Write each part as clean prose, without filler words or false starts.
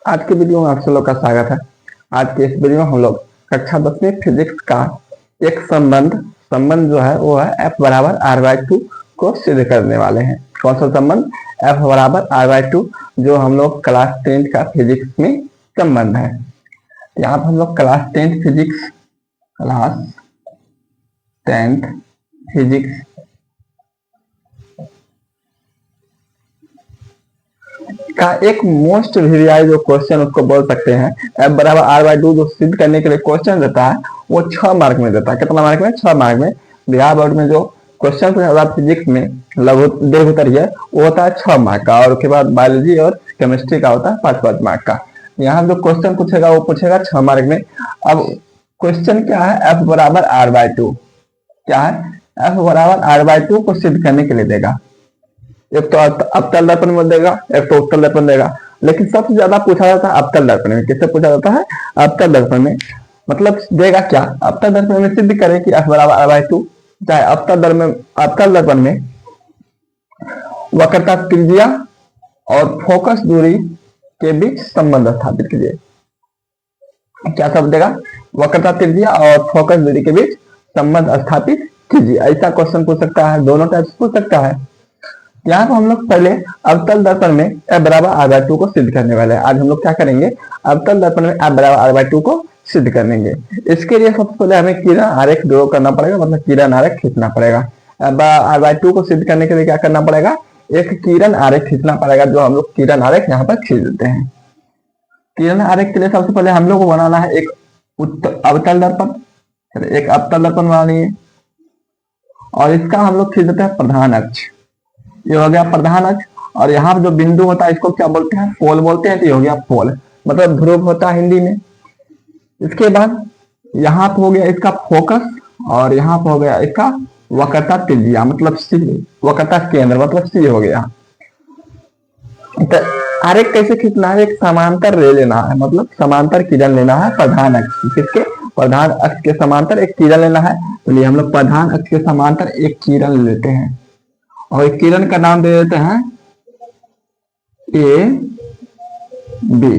आज के वीडियो में आप सब लोग का स्वागत है। आज के इस वीडियो में हम लोग कक्षा 10 में फिजिक्स का एक संबंध जो है वो है F बराबर r/2 को सिद्ध करने वाले हैं। कौन सा संबंध? F बराबर r/2, जो हम लोग क्लास 10 का फिजिक्स में संबंध है। यहाँ पर हम लोग क्लास 10 फिजिक्स का एक मोस्ट वीवीआई जो क्वेश्चन उसको बोल सकते हैं, F बराबर r/2 जो सिद्ध करने के लिए क्वेश्चन देता है वो 6 मार्क में देता है। कितना मार्क में? 6 मार्क में। बिहार बोर्ड में जो क्वेश्चन पूछा फिजिक्स में दीर्घोत्तरीय वो होता है 6 मार्क का, और उसके बाद बायोलॉजी और केमिस्ट्री का होता है 5-5 मार्क का। यहाँ जो क्वेश्चन पूछेगा वो पूछेगा 6 मार्क में। अब क्वेश्चन क्या है? F बराबर r/2 क्या है? F बराबर r/2 को सिद्ध करने के लिए देगा। एक तो अवतल दर्पण में देगा, एक तो उत्तल दर्पण देगा, लेकिन सबसे ज्यादा पूछा जाता है अवतल दर्पण में। किससे पूछा जाता है? अवतल दर्पण में। मतलब देगा क्या? अवतल दर्पण में सिद्ध करें कि F बराबर r/2, चाहे अवतल दर्पण में वक्रता त्रिज्या और फोकस दूरी के बीच संबंध स्थापित कीजिए। क्या शब्द देगा? वक्रता त्रिज्या और फोकस दूरी के बीच संबंध स्थापित कीजिए। ऐसा क्वेश्चन पूछ सकता है, दोनों टाइप से पूछ सकता है। यहाँ पर हम लोग पहले अवतल दर्पण में F बराबर r/2 को सिद्ध करने वाले हैं। आज हम लोग क्या करेंगे? अवतल दर्पण में F बराबर r/2 को सिद्ध करेंगे। इसके लिए सबसे पहले हमें किरण आरेख ड्रॉ करना पड़ेगा, मतलब किरण आरेख खींचना पड़ेगा। F r/2 को सिद्ध करने के लिए क्या करना पड़ेगा? एक किरण आरेख खींचना पड़ेगा, जो हम लोग किरण आरेख यहाँ पर खींच देते हैं। किरण आरेख के लिए सबसे पहले हम लोग को बनाना है एक अवतल दर्पण। एक अवतल दर्पण बनाइए और इसका हम लोग खींच देते हैं प्रधान अक्ष। ये हो गया प्रधान अक्ष, और यहाँ पर जो बिंदु होता है इसको क्या बोलते हैं? पोल बोलते हैं। तो ये हो गया पोल, मतलब ध्रुव होता है हिंदी में। इसके बाद यहाँ पर हो गया इसका फोकस, और यहाँ पर हो गया इसका वक्रता त्रिज्या, मतलब सी, वक्रता केंद्र मतलब सी हो गया। तो आरेख कैसे खींचना है? एक समांतर रे लेना है, मतलब समांतर किरण लेना है प्रधान अक्ष। किसके? प्रधान अक्ष के समांतर एक किरण लेना है। तो लिए हम लोग प्रधान अक्ष के समांतर एक किरण लेते हैं, और एक किरण का नाम दे देते हैं ए बी।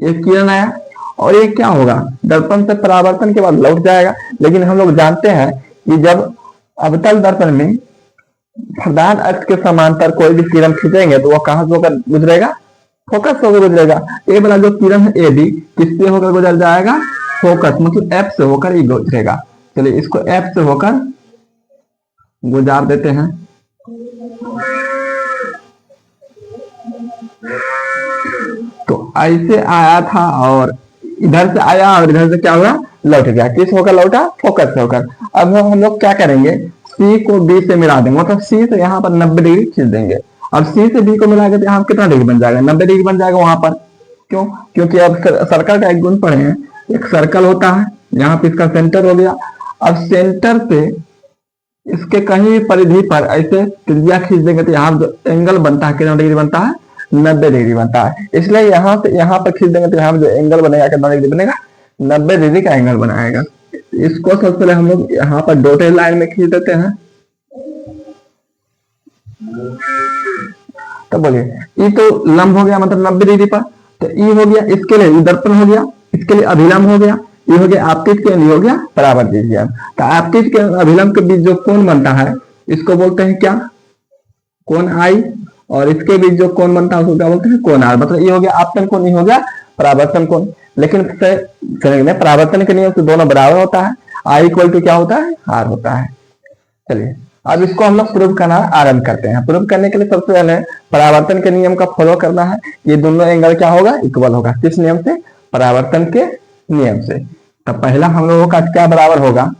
ये किरण आया, और ये क्या होगा? दर्पण से परावर्तन के बाद लौट जाएगा। लेकिन हम लोग जानते हैं कि जब अवतल दर्पण में प्रधान अक्ष के समांतर कोई भी किरण खींचेंगे तो वह कहां से होकर गुजरेगा? फोकस होकर गुजरेगा। ये वाला जो किरण है ए बी किससे होकर गुजर जाएगा? फोकस, मतलब एफ से होकर ही गुजरेगा। चलिए इसको एफ से होकर गुजार देते हैं। तो ऐसे आया था और इधर से आया और इधर से क्या हुआ? लौट गया। किस होकर लौटा? फोकस से होकर। अब हम लोग क्या करेंगे? सी को बी से मिला देंगे, मतलब सी से यहाँ पर 90 डिग्री खींच देंगे। अब सी से बी को मिलाएंगे तो यहाँ कितना डिग्री बन जाएगा? 90 डिग्री बन जाएगा वहां पर। क्यों? क्योंकि अब सर्कल का एक गुण पढ़े हैं, एक सर्कल होता है, यहाँ पे इसका सेंटर हो गया। अब सेंटर से इसके कहीं परिधि पर ऐसे त्रिज्या खींच देंगे तो यहाँ जो एंगल बनता है कितना डिग्री बनता है? 90 डिग्री बनता है। इसलिए यहाँ से यहाँ पर खींच देंगे तो यहाँ जो एंगल बनेगा कितना डिग्री बनेगा? 90 डिग्री का एंगल बनाएगा। इसको सबसे पहले हम लोग यहाँ पर डॉटेड लाइन में खींच देते हैं। तो बोलिए ई तो लंब हो गया, मतलब 90 डिग्री पर। तो ई हो गया, इसके लिए दर्पण हो गया, इसके लिए अभिलंब हो गया। ये हो गया आपतित के लिए, हो गया परावर्तित के। तो आपतित के अभिलंब के बीच जो कोण बनता है इसको बोलते हैं क्या? कोण आई। और इसके बीच जो कोण बनता है उसको क्या बोलते हैं? कोण आर। मतलब ये हो गया आपतन कोण, ये हो गया परावर्तन कोण। लेकिन परावर्तन के नियम से दोनों बराबर होता है। आई इक्वल टू क्या होता है? आर होता है। चलिए अब इसको हम लोग प्रूव करना आरंभ करते हैं। प्रूव करने के लिए सबसे पहले परावर्तन के नियम का फॉलो करना है। ये दोनों एंगल क्या होगा? इक्वल होगा। किस नियम से? परावर्तन के नियम से। तो पहला हम लोगों का क्या बराबर होगा?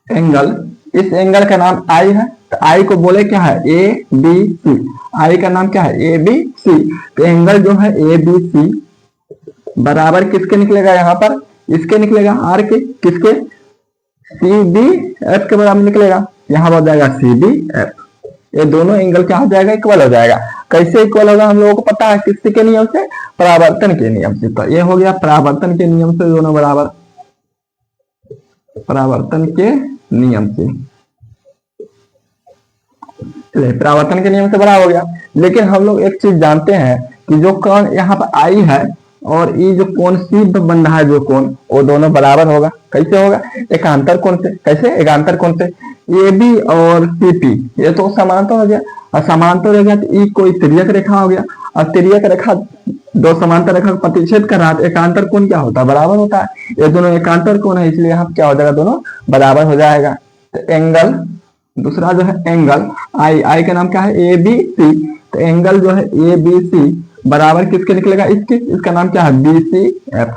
एंगल, इस एंगल का नाम आई है। तो आई को बोले क्या है? ए बी सी। आई का नाम क्या है? A B C. तो एंगल जो है ए बी सी बराबर किसके निकलेगा? यहाँ पर इसके निकलेगा, आर के। किसके? सी बी एफ के बराबर निकलेगा। यहाँ हो जाएगा सी बी एफ। ये दोनों एंगल क्या हो जाएगा? इक्वल हो जाएगा। कैसे इक्वल होगा हम लोगों को पता है, किसके के नियम से? परावर्तन के नियम से। तो ये हो गया परावर्तन के नियम से दोनों बराबर, परावर्तन के नियम से। परावर्तन के नियम से बराबर हो गया। लेकिन हम लोग एक चीज जानते हैं कि जो कोण यहाँ पर आई है और ये जो कोण सी बन रहा है जो कोण, वो दोनों बराबर होगा। कैसे होगा? एकांतर कोण से। कैसे? एकांतर कोण से। ए बी और सी पी ये तो समांतर हो गया, और समांतर हो गया तो ई कोई तिर्यक रेखा हो गया, और तिर्यक रेखा दो समांतर रेखा को प्रतिच्छेद कर रहा है, तो एकांतर कोण क्या होता है? बराबर होता है। ये दोनों एकांतर कोण है, इसलिए यहाँ क्या हो जाएगा? दोनों बराबर हो जाएगा। तो एंगल दूसरा जो है एंगल आई, आई का नाम क्या है? A B C. तो एंगल जो है ए बी सी बराबर किसके निकलेगा? इसके। इसका नाम क्या है? बी सी एफ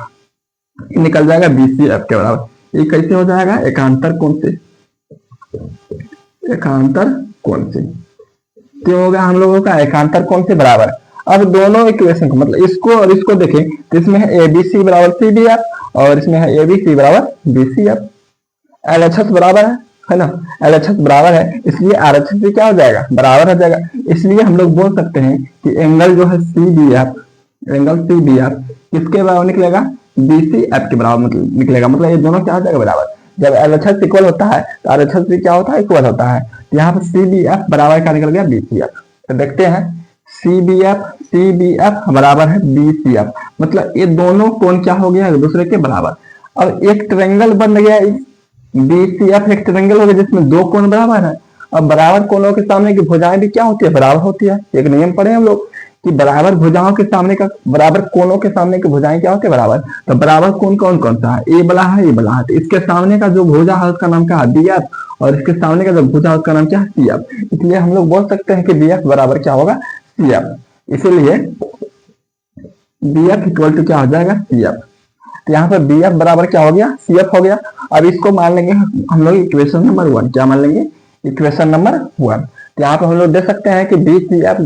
निकल जाएगा, बी सी एफ के बराबर। ये कैसे हो जाएगा? एकांतर कोण से। एकांतर कोण से क्यों होगा हम लोगों का? एकांतर कोण से बराबर। अब दोनों इक्वेशन को मतलब इसको और इसको देखें तो इसमें है ए बी सी बराबर सी बी एफ, और इसमें है ए बी सी बराबर B C F. L H S बराबर है ना? एल एच एस बराबर है, इसलिए आर एच एस भी क्या हो जाएगा? बराबर हो जाएगा। इसलिए हम लोग बोल सकते हैं कि एंगल जो है C B F, angle C B F किसके बराबर निकलेगा? बी सी एफ के बराबर निकलेगा। मतलब ये दोनों क्या हो जाएगा? बराबर। जब एल एच एस इक्वल होता है तो आर एच एस भी क्या होता है? इक्वल होता है। तो यहाँ पर सी बी एफ बराबर क्या निकल गया? B C F. तो देखते हैं सी बी एफ बराबर है बी सी एफ, मतलब ये दोनों कोण क्या हो गया? एक दूसरे के बराबर। अब एक ट्रायंगल बन गया, बी सी एफ एक ट्रायंगल हो गया जिसमें दो कोण बराबर है। अब बराबर कोणों के सामने की भुजाएं भी क्या होती है? बराबर होती है। एक नियम पढ़े हम लोग कि बराबर भुजाओं के सामने का, बराबर कोणों के सामने की भुजाएं क्या होती है? बराबर। तो बराबर कोण कौन कौन सा है? ए बला है, ये बला है। तो इसके सामने का जो भुजा है उसका नाम क्या है? बी एफ, और इसके सामने का जो भुजा है उसका नाम क्या है? C F. इसलिए हम लोग बोल सकते हैं कि बी एफ बराबर क्या होगा? C F. इसीलिए बी एफ इक्वल टू क्या हो जाएगा? C F. तो यहाँ पर बी एफ बराबर क्या हो गया? सी एफ हो गया। अब इसको मान लेंगे हम लोग इक्वेशन नंबर 1। क्या मान लेंगे? Equation number 1। तो यहाँ पर हम लोग देख सकते हैं कि बी सी एफ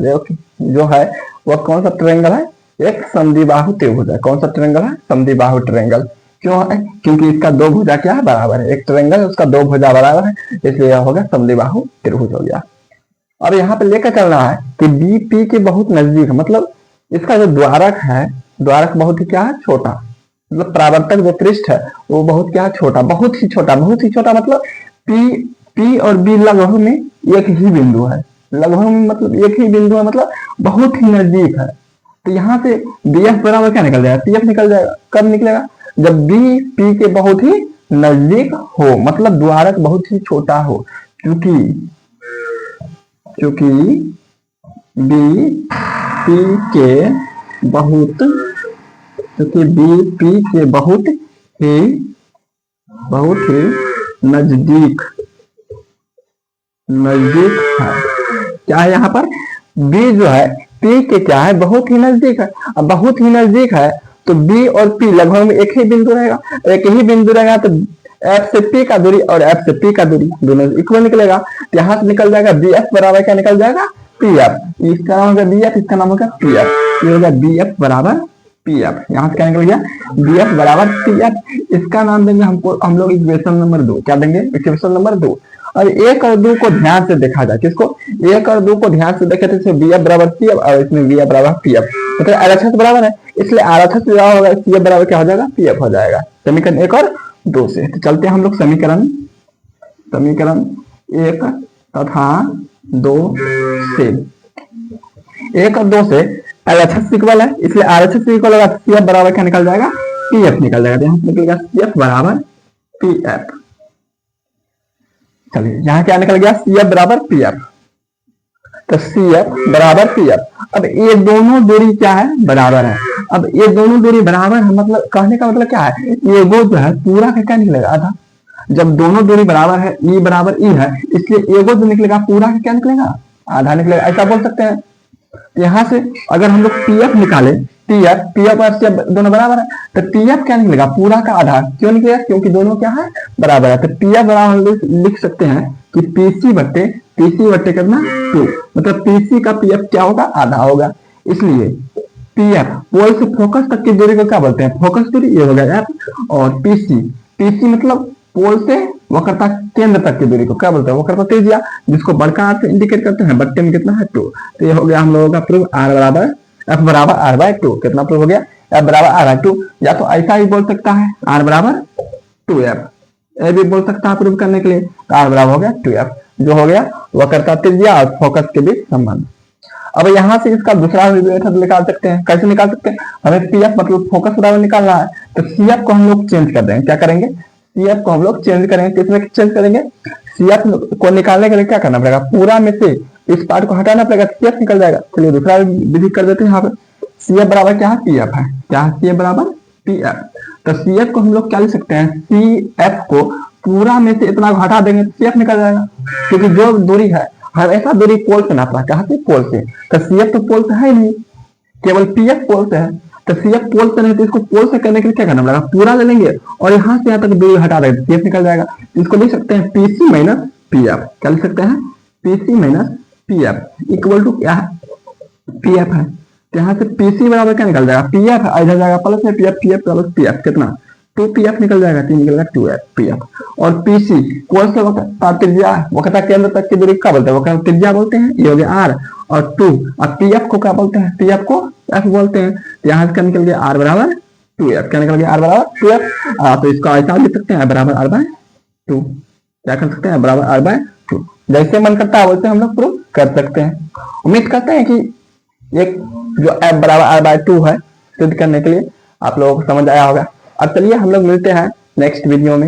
जो है वह कौन सा ट्रायंगल है? एक समद्विबाहु त्रिभुज है। कौन सा ट्रायंगल है? समद्विबाहु ट्रायंगल। क्यों है? क्योंकि इसका दो भुजा क्या है? बराबर है। एक ट्रायंगल उसका दो भुजा बराबर है, इसलिए यह हो गया समद्विबाहु त्रिभुज हो गया। अब यहाँ पे लेकर चलना है कि बी पी के बहुत नजदीक है, मतलब इसका जो द्वारक है, द्वारक बहुत ही क्या है? छोटा। मतलब परावर्तक जो पृष्ठ है वो बहुत क्या है? छोटा, बहुत ही छोटा, बहुत ही छोटा। मतलब पी और बी लगभग में एक ही बिंदु है, लगभग में मतलब एक ही बिंदु है, मतलब बहुत ही नजदीक है। तो यहाँ से बी एफ बराबर क्या निकल जाएगा? पी एफ निकल जाएगा। कब निकलेगा? जब बी पी के बहुत ही नजदीक हो, मतलब द्वारक बहुत ही छोटा हो। क्योंकि बी पी के बहुत, क्योंकि बी पी के बहुत ही नजदीक है। क्या है यहाँ पर? बी जो है पी के क्या है? बहुत ही नजदीक है। अब बहुत ही नजदीक है तो बी और पी लगभग में एक ही बिंदु रहेगा। एक ही बिंदु रहेगा तो एफ से पी का दूरी और एफ से पी का दूरी दोनों इक्वल निकलेगा। तो यहाँ से निकल जाएगा बी एफ बराबर क्या निकल जाएगा? P F. इसका नाम होगा बी एफ, इसका नाम होगा पी एफ। ये होगा बी एफ बराबर पी एफ। यहाँ से क्या निकल गया? बी एफ बराबर पी एफ। इसका नाम देंगे हमको हम लोग इक्वेशन नंबर 2। क्या देंगे? Equation number 2। और 1 और 2 को ध्यान से देखा जाए, किसको? 1 और 2 को ध्यान से देखे तो इसमें बी एफ बराबर सी एफ और इसमें बी एफ बराबर पी एफ, मतलब आर एच एस बराबर है, इसलिए आर एच एस होगा, सी एफ बराबर क्या हो जाएगा? पी एफ हो जाएगा। समीकरण 1 और 2 से। तो चलते हैं हम लोग समीकरण 1 तथा 2 से। 1 और 2 से एल एच एस इक्वल है, इसलिए आर एच एस इक्वल होगा, सी एफ बराबर क्या निकल जाएगा? पी एफ निकल जाएगा। यहाँ निकलेगा सी एफ बराबर पी एफ। चलिए यहाँ क्या निकल गया? सी एफ बराबर पी एफ। तो सी एफ बराबर पी एफ। अब ये दोनों दूरी क्या है? बराबर है। अब ये दोनों दूरी बराबर है, मतलब कहने का मतलब क्या है? ये वो जो है पूरा का क्या निकलेगा? आधा। जब दोनों दूरी बराबर है, ई बराबर ई है, इसलिए एगो जो निकलेगा पूरा का क्या निकलेगा? आधा निकलेगा। ऐसा बोल सकते हैं। यहाँ से अगर हम लोग पी एफ निकाले, पी एफ और सी एफ दोनों बराबर है, तो पी एफ क्या निकलेगा? पूरा का आधा। क्यों निकलेगा? क्योंकि दोनों क्या है? बराबर है। तो पी एफ बराबर हम लोग लिख सकते हैं कि पीसी बट्टे कितना? 2, मतलब पीसी का पी एफ क्या होगा? आधा होगा। इसलिए पी एफ पोल से फोकस तक की दूरी को क्या बोलते हैं? फोकस दूरी। ये हो गया एफ। और पीसी मतलब पोल से वक्रता केंद्र तक की दूरी को क्या बोलते हैं? वक्रता त्रिज्या, जिसको बड़का आर से इंडिकेट करते हैं। बट्टे में कितना है? 2। तो ये हो गया हम लोगों का प्रूफ आर बराबर एफ बराबर आर बाय 2। कितना प्रूफ हो गया? एफ बराबर आर बाय 2। या तो ऐसा ही बोल सकता है आर बराबर 2f, ये भी बोल सकता है प्रूफ करने के लिए। तो आर बराबर हो गया 2f, जो हो गया वक्रता त्रिज्या और फोकस के बीच संबंध। अब यहाँ से इसका दूसरा मेथड निकाल सकते हैं। कैसे निकाल सकते हैं? हमें पी एफ मतलब फोकस बराबर निकालना है, तो सी एफ को हम लोग चेंज कर देंगे। क्या करेंगे? सी एफ को हम लोग चेंज करेंगे। किसमें चेंज करेंगे? सी एफ को निकालने के लिए क्या करना पड़ेगा? पूरा में से इस पार्ट को हटाना पड़ेगा, सी एफ निकल जाएगा। चलिए दूसरा विधि कर देते हैं। यहाँ पे सी एफ बराबर क्या है? पी एफ है। क्या है? सी एफ बराबर पी एफ। तो सी एफ को हम लोग क्या लिख सकते हैं? सी एफ को पूरा में से इतना हटा देंगे तो सी एफ निकल जाएगा, क्योंकि जो दूरी है हमेशा दूरी पोल से नापना। कहाँ से? पोल से। तो सी एफ तो पोल से है ही नहीं, केवल पी एफ पोल से है। तो सी एफ पोल से नहीं, तो इसको पोल से करने के लिए क्या करना पड़ेगा? पूरा ले लेंगे और यहाँ से यहाँ तक दूरी हटा देंगे, सी एफ निकल जाएगा। इसको लिख सकते हैं पीसी माइनस पी एफ। क्या लिख सकते हैं? PC minus P F equal to क्या है? पी एफ है। तो यहाँ से पीसी बराबर क्या निकल जाएगा? पी एफ इधर जाएगा प्लस में, P F, P F plus P F कितना? 2pf निकल जाएगा, 3 निकलेगा 2pf। और पीसी कौन से त्रिज्या वक्रता केंद्र तक की दूरी क्या बोलते हैं? वक्रता त्रिज्या बोलते हैं। ये हो गया आर और 2, और पीएफ को क्या बोलते हैं? पीएफ को एफ बोलते हैं। तो यहाँ से क्या निकल गया? आर बराबर 2f। क्या निकल गया? आर बराबर 2f। तो इसको ऐसा लिख सकते हैं बराबर आर बाय 2। क्या कर सकते हैं? बराबर आर बाय 2। जैसे मन करता है वैसे हम लोग प्रूव कर सकते हैं। उम्मीद करते हैं कि एक जो एफ बराबर आर बाय 2 है सिद्ध करने के लिए आप लोगों को समझ आया होगा। अब चलिए हम लोग मिलते हैं नेक्स्ट वीडियो में।